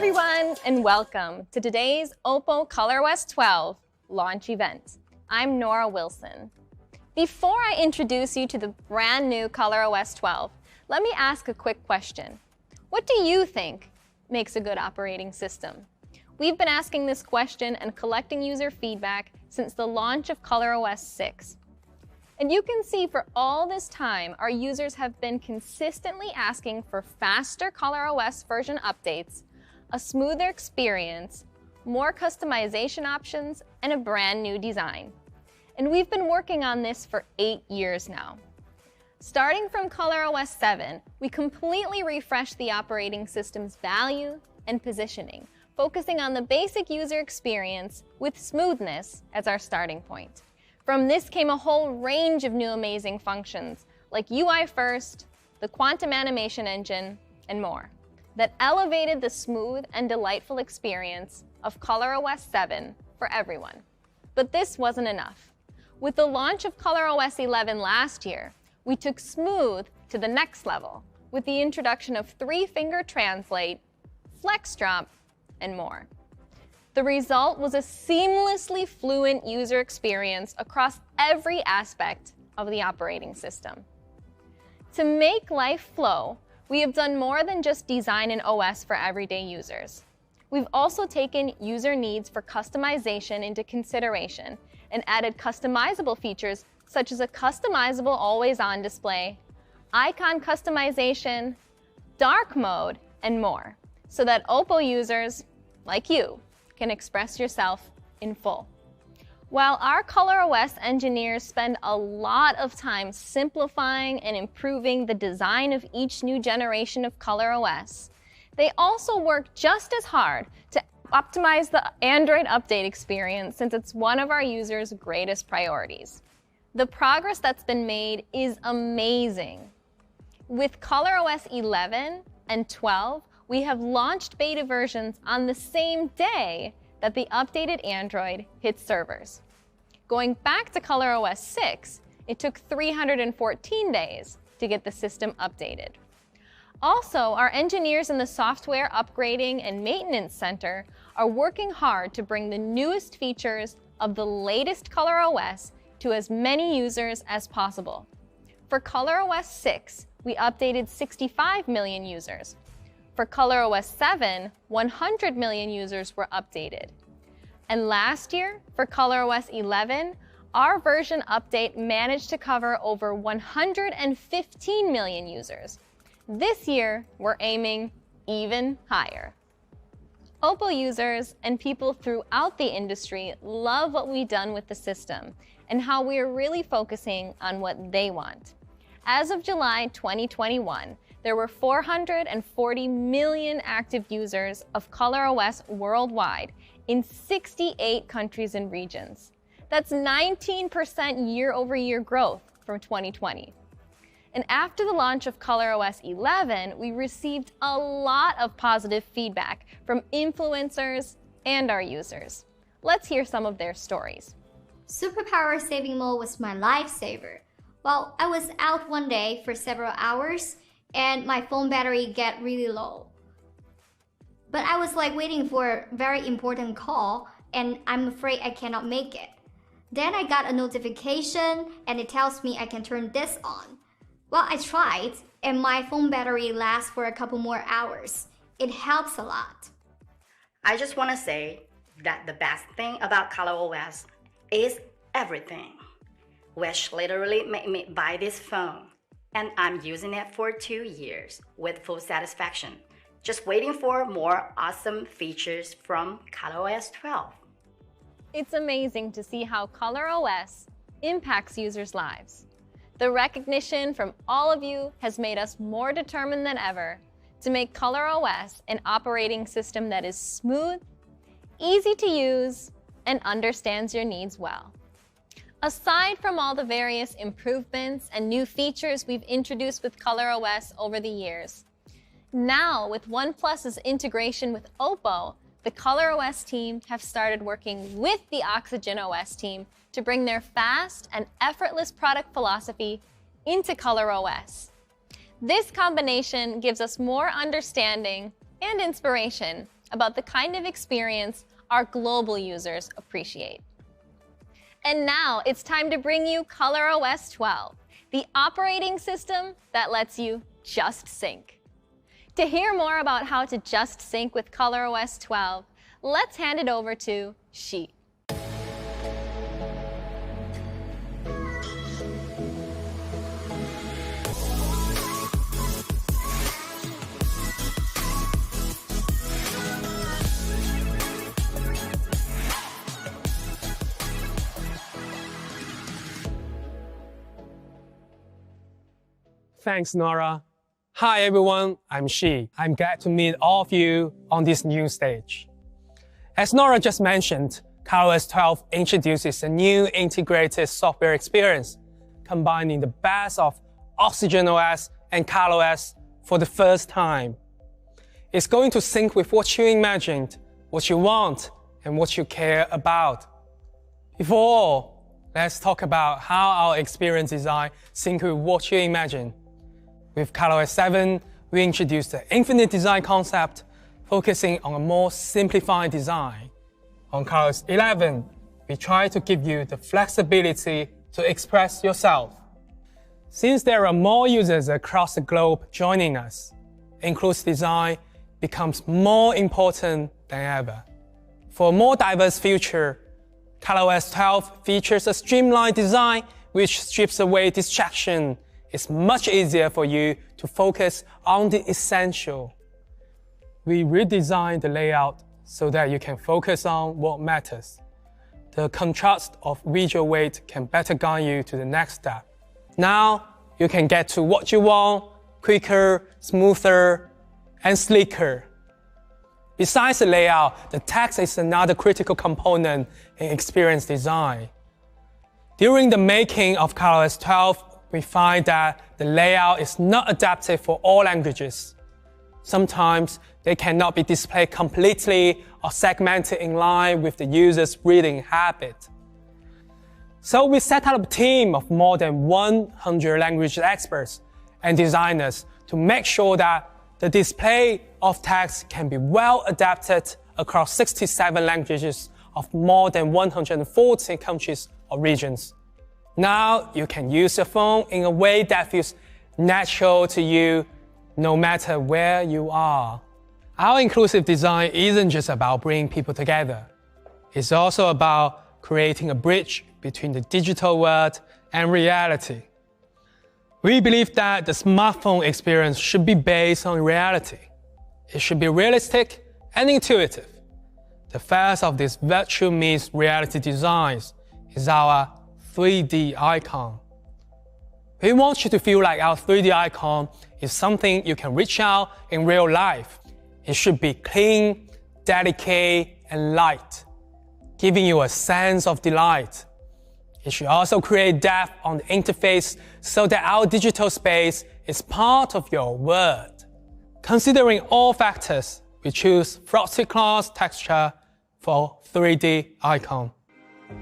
everyone, and welcome to today's OPPO ColorOS 12 launch event. I'm Nora Wilson. Before I introduce you to the brand new ColorOS 12, let me ask a quick question. What do you think makes a good operating system? We've been asking this question and collecting user feedback since the launch of ColorOS 6. And you can see for all this time, our users have been consistently asking for faster ColorOS version updates, a smoother experience, more customization options, and a brand new design. And we've been working on this for 8 years now. Starting from ColorOS 7, we completely refreshed the operating system's value and positioning, focusing on the basic user experience with smoothness as our starting point. From this came a whole range of new amazing functions, like UI First, the Quantum Animation Engine, and more, that elevated the smooth and delightful experience of ColorOS 7 for everyone. But this wasn't enough. With the launch of ColorOS 11 last year, we took smooth to the next level with the introduction of 3-finger translate, flex drop, and more. The result was a seamlessly fluent user experience across every aspect of the operating system. To make life flow, we have done more than just design an OS for everyday users. We've also taken user needs for customization into consideration and added customizable features such as a customizable always-on display, icon customization, dark mode, and more, so that OPPO users, like you, can express yourself in full. While our ColorOS engineers spend a lot of time simplifying and improving the design of each new generation of ColorOS, they also work just as hard to optimize the Android update experience since it's one of our users' greatest priorities. The progress that's been made is amazing. With ColorOS 11 and 12, we have launched beta versions on the same day that the updated Android hits servers. Going back to ColorOS 6, it took 314 days to get the system updated. Also, our engineers in the Software Upgrading and Maintenance Center are working hard to bring the newest features of the latest ColorOS to as many users as possible. For ColorOS 6, we updated 65 million users. For ColorOS 7, 100 million users were updated. And last year, for ColorOS 11, our version update managed to cover over 115 million users. This year, we're aiming even higher. OPPO users and people throughout the industry love what we've done with the system and how we are really focusing on what they want. As of July 2021, there were 440 million active users of ColorOS worldwide in 68 countries and regions. That's 19% year-over-year growth from 2020. And after the launch of ColorOS 11, we received a lot of positive feedback from influencers and our users. Let's hear some of their stories. Superpower saving mode was my lifesaver. Well, I was out one day for several hours and my phone battery get really low. But I was waiting for a very important call and I'm afraid I cannot make it. Then I got a notification and it tells me I can turn this on. Well, I tried and my phone battery lasts for a couple more hours. It helps a lot. I just want to say that the best thing about ColorOS is everything, which literally made me buy this phone. And I'm using it for 2 years with full satisfaction, just waiting for more awesome features from ColorOS 12. It's amazing to see how ColorOS impacts users' lives. The recognition from all of you has made us more determined than ever to make ColorOS an operating system that is smooth, easy to use, and understands your needs well. Aside from all the various improvements and new features we've introduced with ColorOS over the years, now with OnePlus's integration with OPPO, the ColorOS team have started working with the OxygenOS team to bring their fast and effortless product philosophy into ColorOS. This combination gives us more understanding and inspiration about the kind of experience our global users appreciate. And now it's time to bring you ColorOS 12, the operating system that lets you just sync. To hear more about how to just sync with ColorOS 12, let's hand it over to Xi. Thanks, Nora. Hi, everyone. I'm Xi. I'm glad to meet all of you on this new stage. As Nora just mentioned, ColorOS 12 introduces a new integrated software experience, combining the best of OxygenOS and ColorOS for the first time. It's going to sync with what you imagined, what you want, and what you care about. Before all, let's talk about how our experience design syncs with what you imagine. With ColorOS 7, we introduced the infinite design concept, focusing on a more simplified design. On ColorOS 11, we try to give you the flexibility to express yourself. Since there are more users across the globe joining us, inclusive design becomes more important than ever. For a more diverse future, ColorOS 12 features a streamlined design which strips away distraction. It's much easier for you to focus on the essential. We redesigned the layout so that you can focus on what matters. The contrast of visual weight can better guide you to the next step. Now, you can get to what you want quicker, smoother, and sleeker. Besides the layout, the text is another critical component in experience design. During the making of ColorOS 12, we find that the layout is not adapted for all languages. Sometimes they cannot be displayed completely or segmented in line with the user's reading habit. So we set up a team of more than 100 language experts and designers to make sure that the display of text can be well adapted across 67 languages of more than 140 countries or regions. Now you can use your phone in a way that feels natural to you, no matter where you are. Our inclusive design isn't just about bringing people together. It's also about creating a bridge between the digital world and reality. We believe that the smartphone experience should be based on reality. It should be realistic and intuitive. The first of these virtual meets reality designs is our 3D icon. We want you to feel like our 3D icon is something you can reach out in real life. It should be clean, delicate, and light, giving you a sense of delight. It should also create depth on the interface so that our digital space is part of your world. Considering all factors, we choose frosted glass texture for 3D icon.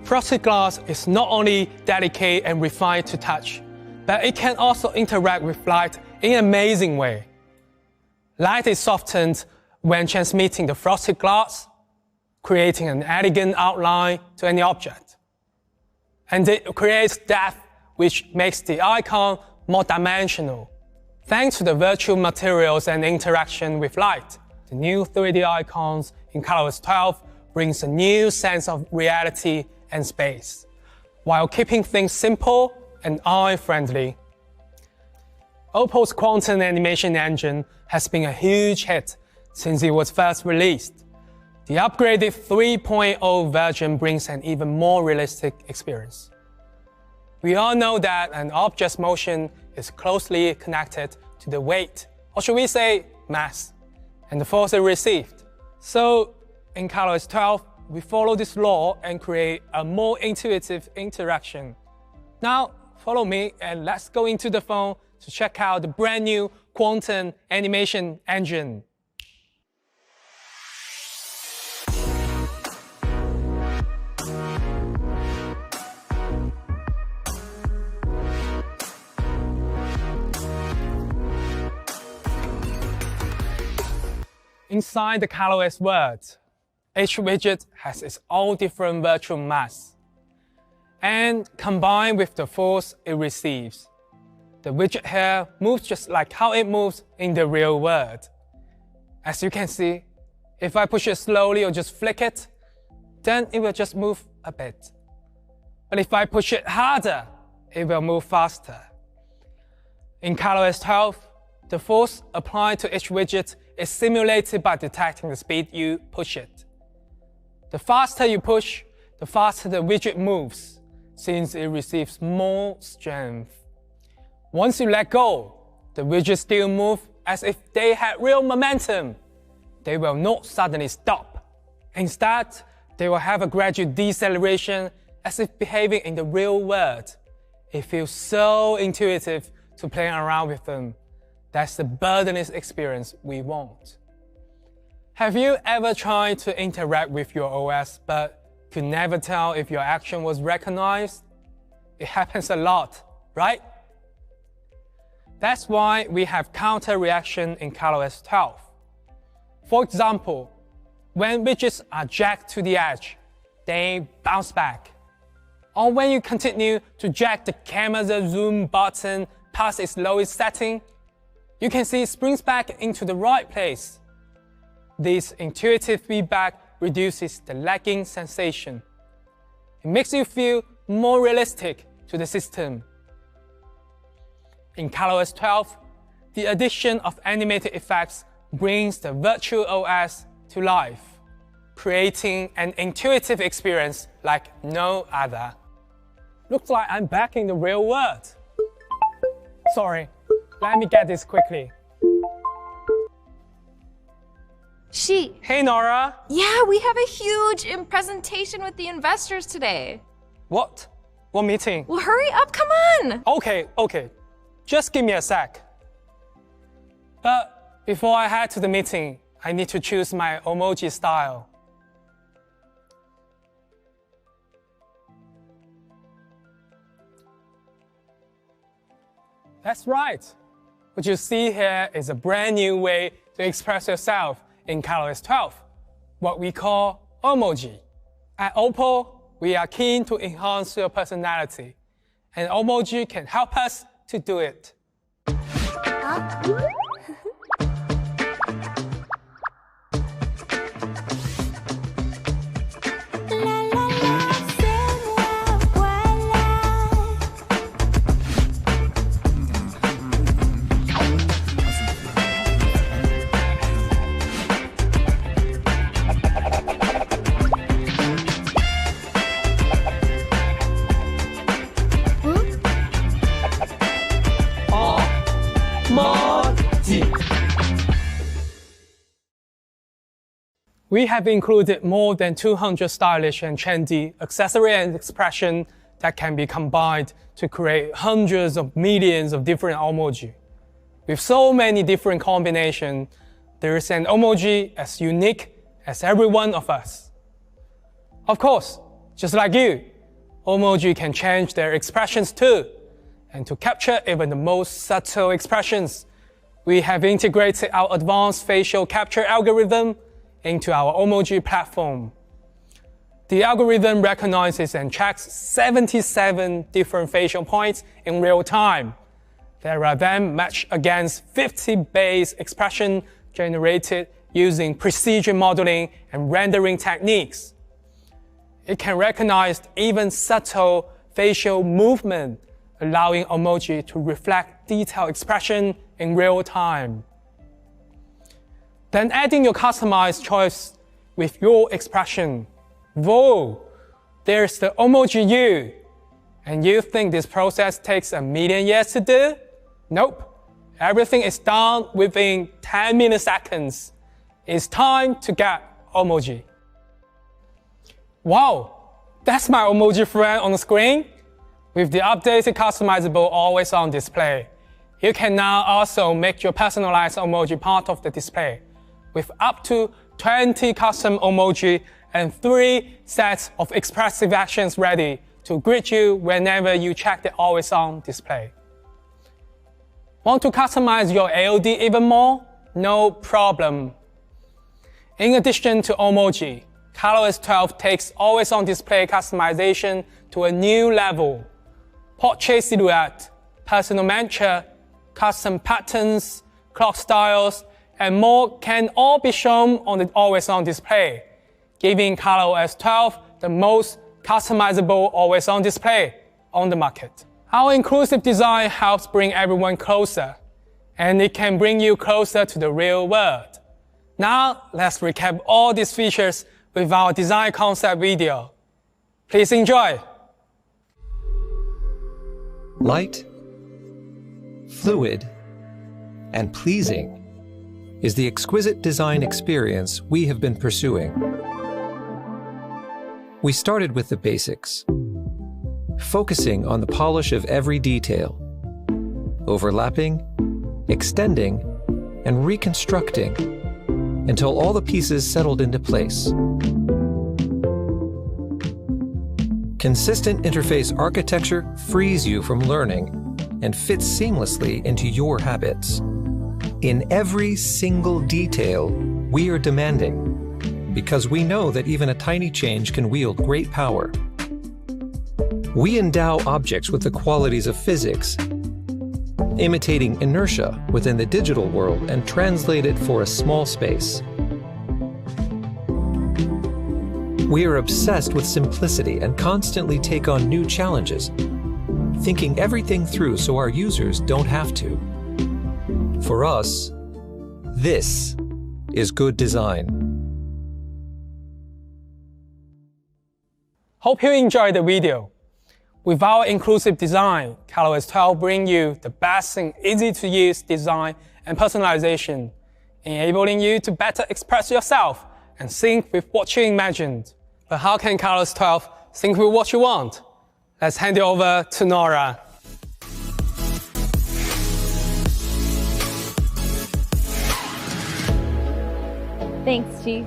Frosted glass is not only delicate and refined to touch, but it can also interact with light in an amazing way. Light is softened when transmitting the frosted glass, creating an elegant outline to any object. And it creates depth, which makes the icon more dimensional. Thanks to the virtual materials and interaction with light, the new 3D icons in ColorOS 12 brings a new sense of reality and space, while keeping things simple and eye-friendly. OPPO's quantum animation engine has been a huge hit since it was first released. The upgraded 3.0 version brings an even more realistic experience. We all know that an object's motion is closely connected to the weight, or should we say mass, and the force it received. So in ColorOS 12, we follow this law and create a more intuitive interaction. Now, follow me and let's go into the phone to check out the brand new quantum animation engine. Inside the ColorOS world, each widget has its own different virtual mass. And combined with the force it receives, the widget here moves just like how it moves in the real world. As you can see, if I push it slowly or just flick it, then it will just move a bit. But if I push it harder, it will move faster. In ColorOS 12, the force applied to each widget is simulated by detecting the speed you push it. The faster you push, the faster the widget moves, since it receives more strength. Once you let go, the widgets still move as if they had real momentum. They will not suddenly stop. Instead, they will have a gradual deceleration as if behaving in the real world. It feels so intuitive to play around with them. That's the burdenless experience we want. Have you ever tried to interact with your OS but could never tell if your action was recognized? It happens a lot, right? That's why we have counter reaction in ColorOS 12. For example, when widgets are jacked to the edge, they bounce back. Or when you continue to jack the camera's zoom button past its lowest setting, you can see it springs back into the right place. This intuitive feedback reduces the lagging sensation. It makes you feel more realistic to the system. In ColorOS 12, the addition of animated effects brings the virtual OS to life, creating an intuitive experience like no other. Looks like I'm back in the real world. Sorry, let me get this quickly. Hey Nora! Yeah, we have a huge presentation with the investors today. What? What meeting? Well, hurry up, come on! Okay. Just give me a sec. But before I head to the meeting, I need to choose my emoji style. That's right. What you see here is a brand new way to express yourself in ColorOS 12, what we call emoji. At OPPO, we are keen to enhance your personality, and emoji can help us to do it. We have included more than 200 stylish and trendy accessories and expressions that can be combined to create hundreds of millions of different emoji. With so many different combinations, there is an emoji as unique as every one of us. Of course, just like you, emoji can change their expressions too. And to capture even the most subtle expressions, we have integrated our advanced facial capture algorithm into our emoji platform. The algorithm recognizes and tracks 77 different facial points in real time. They are then matched against 50 base expressions generated using precision modeling and rendering techniques. It can recognize even subtle facial movement, allowing emoji to reflect detailed expression in real time. Then adding your customized choice with your expression. Whoa, there's the emoji you. And you think this process takes a million years to do? Nope. Everything is done within 10 milliseconds. It's time to get emoji. Wow, that's my emoji friend on the screen. With the updated customizable always-on display, you can now also make your personalized emoji part of the display, with up to 20 custom emoji and 3 sets of expressive actions ready to greet you whenever you check the always-on display. Want to customize your AOD even more? No problem. In addition to emoji, ColorOS 12 takes always-on display customization to a new level. Portrait silhouette, personal miniature, custom patterns, clock styles, and more can all be shown on the always-on display, giving ColorOS 12 the most customizable always-on display on the market. Our inclusive design helps bring everyone closer, and it can bring you closer to the real world. Now, let's recap all these features with our design concept video. Please enjoy! Light, fluid, and pleasing is the exquisite design experience we have been pursuing. We started with the basics, focusing on the polish of every detail, overlapping, extending, and reconstructing until all the pieces settled into place. Consistent interface architecture frees you from learning and fits seamlessly into your habits. In every single detail, we are demanding, because we know that even a tiny change can wield great power. We endow objects with the qualities of physics, imitating inertia within the digital world and translate it for a small space. We are obsessed with simplicity and constantly take on new challenges, thinking everything through so our users don't have to. For us, this is good design. Hope you enjoyed the video. With our inclusive design, ColorOS 12 brings you the best in easy-to-use design and personalization, enabling you to better express yourself and sync with what you imagined. But how can ColorOS 12 sync with what you want? Let's hand it over to Nora. Thanks, Chi.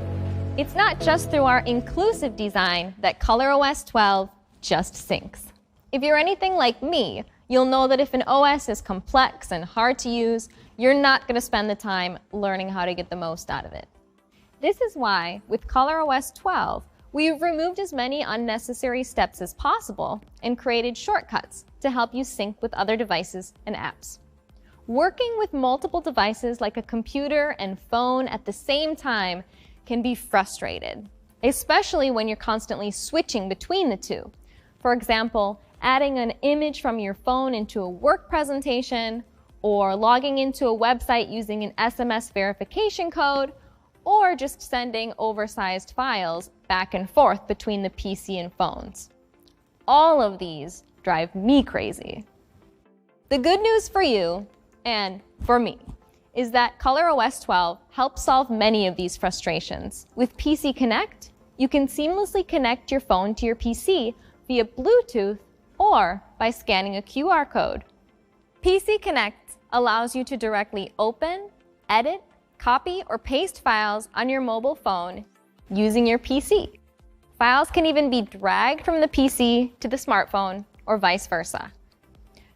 It's not just through our inclusive design that ColorOS 12 just syncs. If you're anything like me, you'll know that if an OS is complex and hard to use, you're not going to spend the time learning how to get the most out of it. This is why, with ColorOS 12, we've removed as many unnecessary steps as possible and created shortcuts to help you sync with other devices and apps. Working with multiple devices like a computer and phone at the same time can be frustrating, especially when you're constantly switching between the two. For example, adding an image from your phone into a work presentation, or logging into a website using an SMS verification code, or just sending oversized files back and forth between the PC and phones. All of these drive me crazy. The good news for you, and for me, is that ColorOS 12 helps solve many of these frustrations. With PC Connect, you can seamlessly connect your phone to your PC via Bluetooth or by scanning a QR code. PC Connect allows you to directly open, edit, copy, or paste files on your mobile phone using your PC. Files can even be dragged from the PC to the smartphone or vice versa.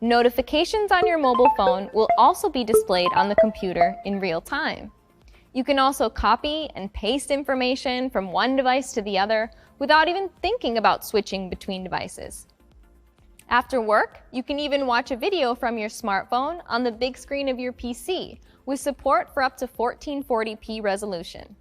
Notifications on your mobile phone will also be displayed on the computer in real time. You can also copy and paste information from one device to the other without even thinking about switching between devices. After work, you can even watch a video from your smartphone on the big screen of your PC with support for up to 1440p resolution.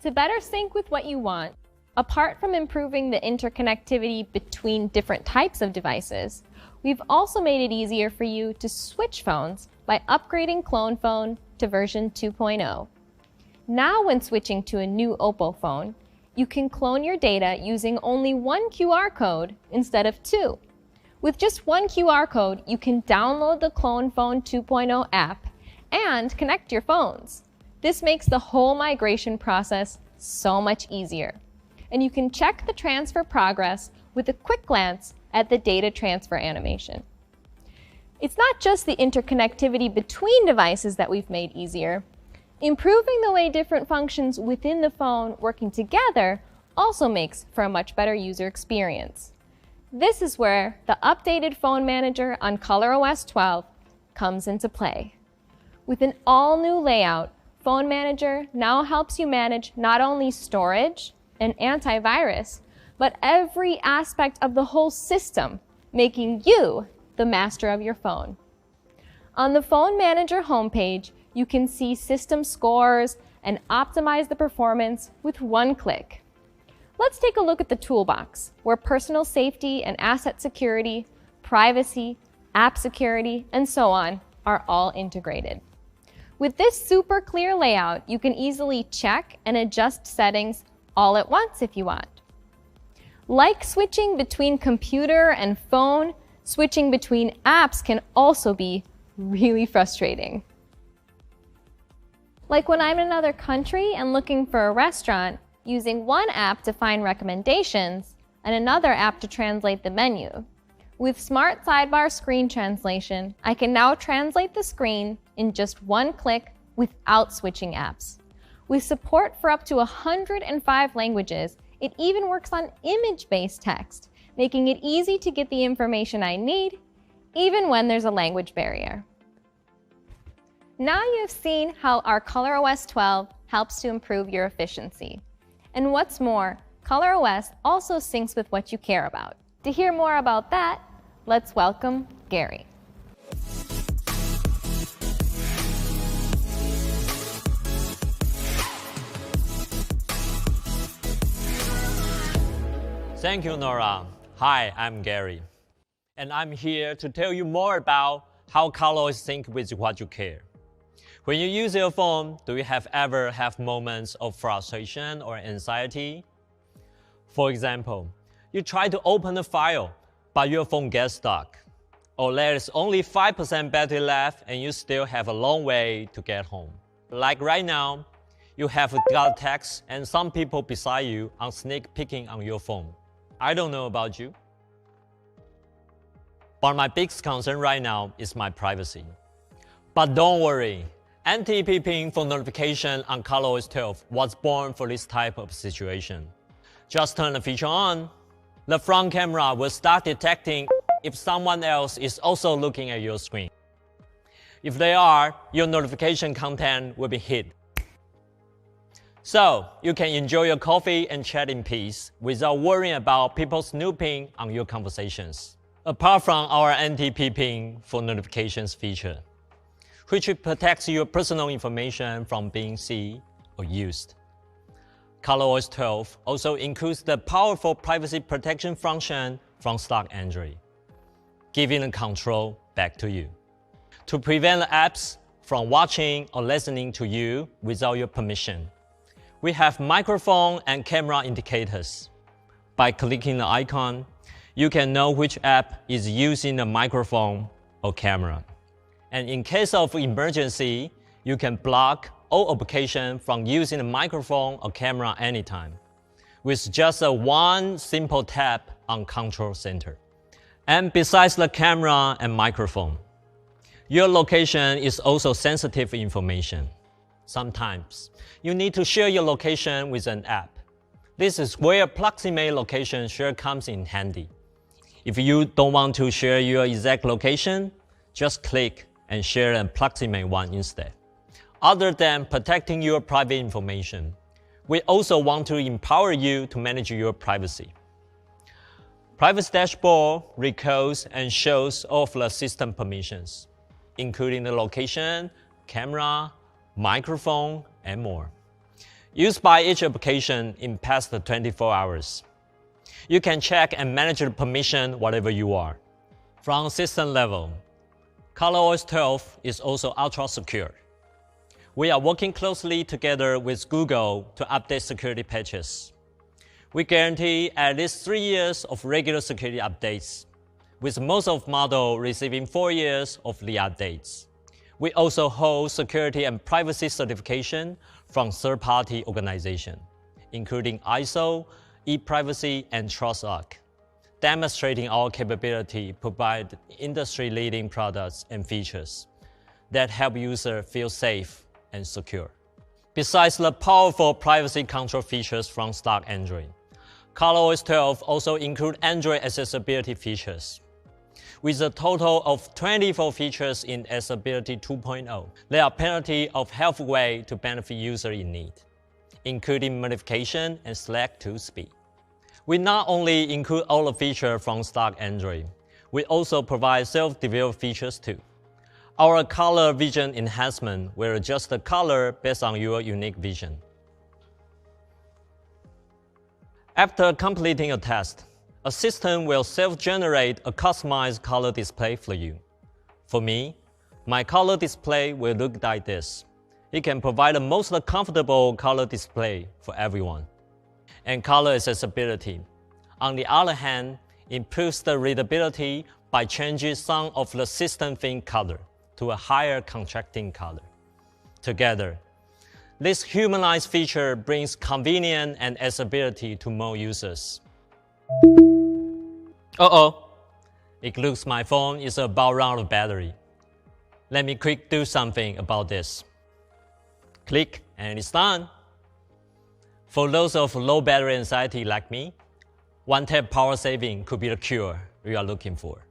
To better sync with what you want, apart from improving the interconnectivity between different types of devices, we've also made it easier for you to switch phones by upgrading Clone Phone to version 2.0. Now when switching to a new OPPO phone, you can clone your data using only one QR code instead of two. With just one QR code, you can download the Clone Phone 2.0 app and connect your phones. This makes the whole migration process so much easier. And you can check the transfer progress with a quick glance at the data transfer animation. It's not just the interconnectivity between devices that we've made easier. Improving the way different functions within the phone working together also makes for a much better user experience. This is where the updated phone manager on ColorOS 12 comes into play. With an all-new layout, Phone Manager now helps you manage not only storage and antivirus, but every aspect of the whole system, making you the master of your phone. On the Phone Manager homepage, you can see system scores and optimize the performance with one click. Let's take a look at the toolbox, where personal safety and asset security, privacy, app security, and so on are all integrated. With this super clear layout, you can easily check and adjust settings all at once if you want. Like switching between computer and phone, switching between apps can also be really frustrating. Like when I'm in another country and looking for a restaurant, using one app to find recommendations and another app to translate the menu. With Smart Sidebar Screen Translation, I can now translate the screen in just one click without switching apps. With support for up to 105 languages, it even works on image-based text, making it easy to get the information I need, even when there's a language barrier. Now you've seen how our ColorOS 12 helps to improve your efficiency. And what's more, ColorOS also syncs with what you care about. To hear more about that, let's welcome Gary. Thank you, Nora. Hi, I'm Gary. And I'm here to tell you more about how ColorOS syncs with what you care. When you use your phone, do you ever have moments of frustration or anxiety? For example, you try to open a file, but your phone gets stuck. Or there's only 5% battery left and you still have a long way to get home. Like right now, you have got a text and some people beside you are sneak peeking on your phone. I don't know about you, but my biggest concern right now is my privacy. But don't worry, anti-peeping for notification on ColorOS 12 was born for this type of situation. Just turn the feature on. The front camera will start detecting if someone else is also looking at your screen. If they are, your notification content will be hid. So you can enjoy your coffee and chat in peace without worrying about people snooping on your conversations. Apart from our anti-peeping for notifications feature, which protects your personal information from being seen or used. ColorOS 12 also includes the powerful privacy protection function from stock Android, giving the control back to you. To prevent the apps from watching or listening to you without your permission, we have microphone and camera indicators. By clicking the icon, you can know which app is using the microphone or camera. And in case of emergency, you can block all applications from using the microphone or camera anytime, with just one simple tap on Control Center. And besides the camera and microphone, your location is also sensitive information. Sometimes, you need to share your location with an app. This is where Proximate Location Share comes in handy. If you don't want to share your exact location, just click and share an Proximate one instead. Other than protecting your private information, we also want to empower you to manage your privacy. Privacy Dashboard records and shows all of the system permissions, including the location, camera, microphone, and more, used by each application in past 24 hours. You can check and manage the permission whatever you are. From system level, ColorOS 12 is also ultra secure. We are working closely together with Google to update security patches. We guarantee at least 3 years of regular security updates, with most of models receiving 4 years of the updates. We also hold security and privacy certification from third-party organizations, including ISO, ePrivacy, and TrustLock, demonstrating our capability to provide industry-leading products and features that help users feel safe and secure. Besides the powerful privacy control features from stock Android, ColorOS 12 also includes Android accessibility features. With a total of 24 features in Accessibility 2.0, there are plenty of helpful ways to benefit users in need, including modification and select tool speed. We not only include all the features from stock Android, we also provide self-developed features too. Our color vision enhancement will adjust the color based on your unique vision. After completing a test, a system will self-generate a customized color display for you. For me, my color display will look like this. It can provide the most comfortable color display for everyone. And color accessibility, on the other hand, improves the readability by changing some of the system theme color to a higher contrasting color. Together, this humanized feature brings convenience and accessibility to more users. It looks my phone is about run out of battery. Let me quick do something about this. Click and it's done. For those of low battery anxiety like me, one-tap power saving could be the cure you are looking for.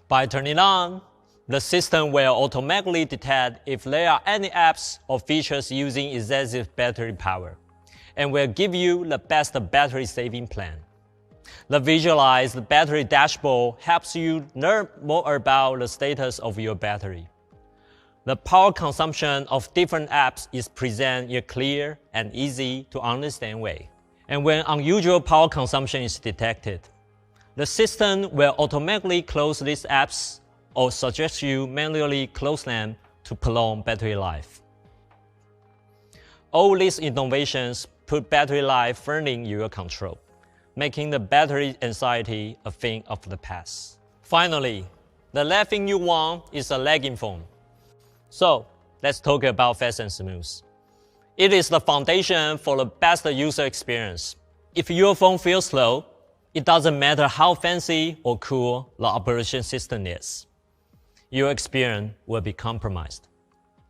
By turning it on, the system will automatically detect if there are any apps or features using excessive battery power, and will give you the best battery saving plan. The visualized battery dashboard helps you learn more about the status of your battery. The power consumption of different apps is presented in a clear and easy to understand way. And when unusual power consumption is detected, the system will automatically close these apps or suggest you manually close them to prolong battery life. All these innovations put battery life firmly in your control, making the battery anxiety a thing of the past. Finally, the last thing you want is a lagging phone. So, let's talk about fast and smooth. It is the foundation for the best user experience. If your phone feels slow, it doesn't matter how fancy or cool the operation system is. Your experience will be compromised.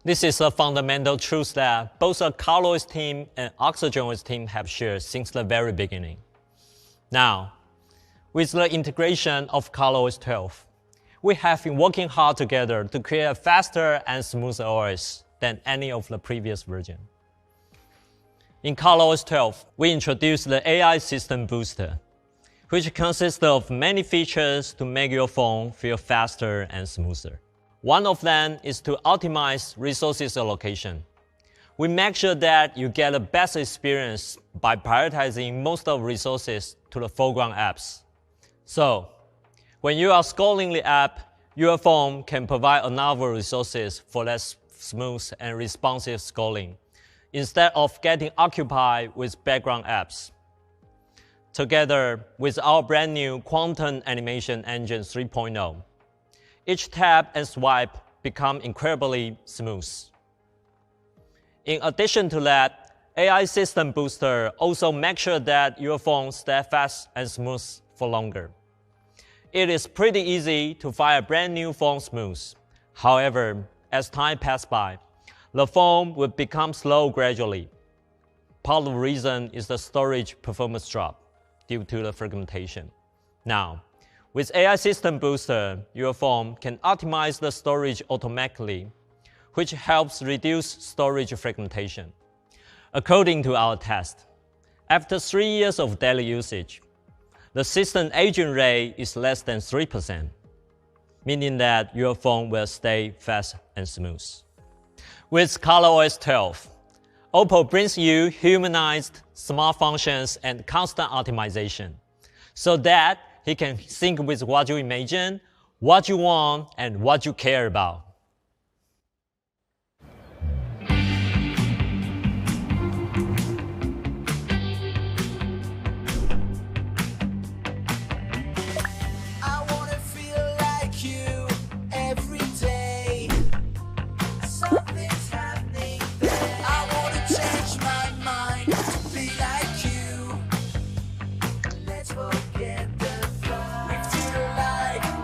This is a fundamental truth that both the ColorOS team and OxygenOS team have shared since the very beginning. Now, with the integration of ColorOS 12, we have been working hard together to create a faster and smoother OS than any of the previous version. In ColorOS 12, we introduced the AI System Booster, which consists of many features to make your phone feel faster and smoother. One of them is to optimize resources allocation. We make sure that you get the best experience by prioritizing most of the resources to the foreground apps. So, when you are scrolling the app, your phone can provide enough resources for less smooth and responsive scrolling, instead of getting occupied with background apps. Together with our brand new Quantum Animation Engine 3.0, each tap and swipe become incredibly smooth. In addition to that, AI System Booster also makes sure that your phone stays fast and smooth for longer. It is pretty easy to find a brand new phone smooth. However, as time passes by, the phone will become slow gradually. Part of the reason is the storage performance drop due to the fragmentation. Now, with AI System Booster, your phone can optimize the storage automatically, which helps reduce storage fragmentation. According to our test, after 3 years of daily usage, the system aging rate is less than 3%, meaning that your phone will stay fast and smooth. With ColorOS 12, OPPO brings you humanized smart functions and constant optimization, so that it can sync with what you imagine, what you want, and what you care about.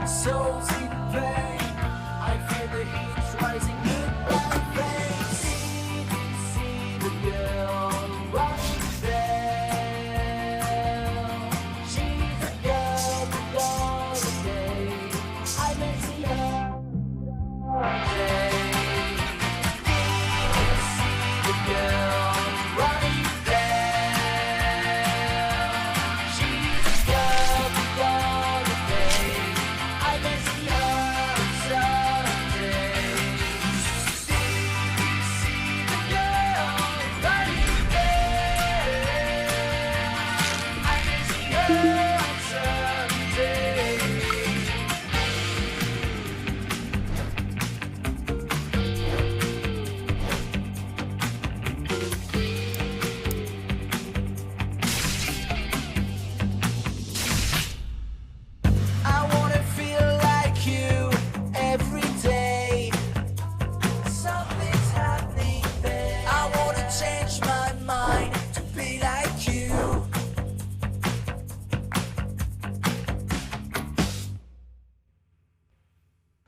Souls in vain, I feel the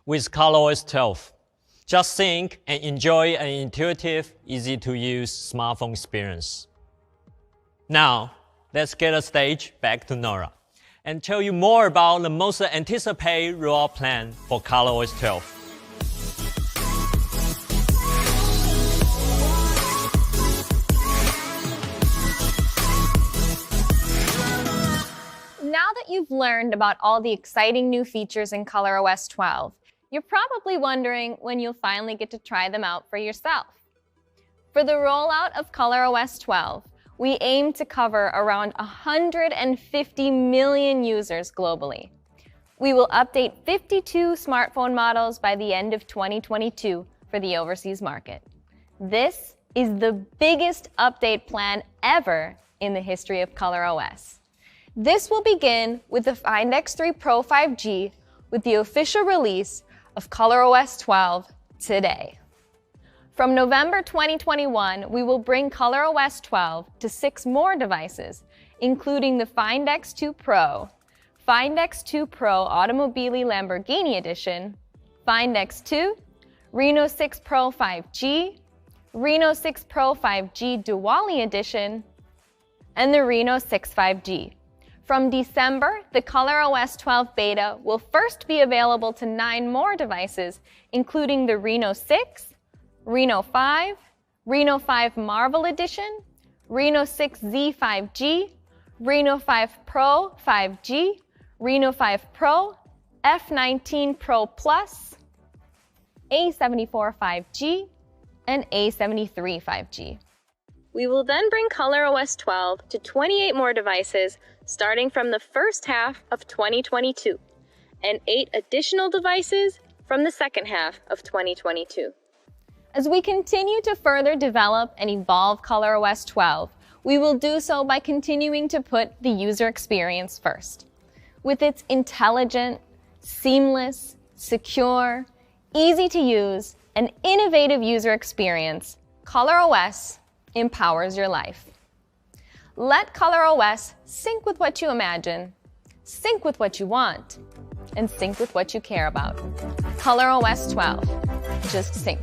with ColorOS 12. Just sync and enjoy an intuitive, easy-to-use smartphone experience. Now, let's get the stage back to Nora and tell you more about the most anticipated rollout plan for ColorOS 12. Now that you've learned about all the exciting new features in ColorOS 12, you're probably wondering when you'll finally get to try them out for yourself. For the rollout of ColorOS 12, we aim to cover around 150 million users globally. We will update 52 smartphone models by the end of 2022 for the overseas market. This is the biggest update plan ever in the history of ColorOS. This will begin with the Find X3 Pro 5G with the official release of ColorOS 12 today. From November 2021, we will bring ColorOS 12 to 6 more devices, including the Find X2 Pro, Find X2 Pro Automobili Lamborghini Edition, Find X2, Reno 6 Pro 5G, Reno 6 Pro 5G Diwali Edition, and the Reno 6 5G. From December, the ColorOS 12 beta will first be available to 9 more devices, including the Reno 6, Reno 5, Reno 5 Marvel Edition, Reno 6Z 5G, Reno 5 Pro 5G, Reno 5 Pro, F19 Pro Plus, A74 5G, and A73 5G. We will then bring ColorOS 12 to 28 more devices starting from the first half of 2022, and 8 additional devices from the second half of 2022. As we continue to further develop and evolve ColorOS 12, we will do so by continuing to put the user experience first. With its intelligent, seamless, secure, easy to use, and innovative user experience, ColorOS empowers your life. Let ColorOS sync with what you imagine, sync with what you want, and sync with what you care about. ColorOS 12. Just sync.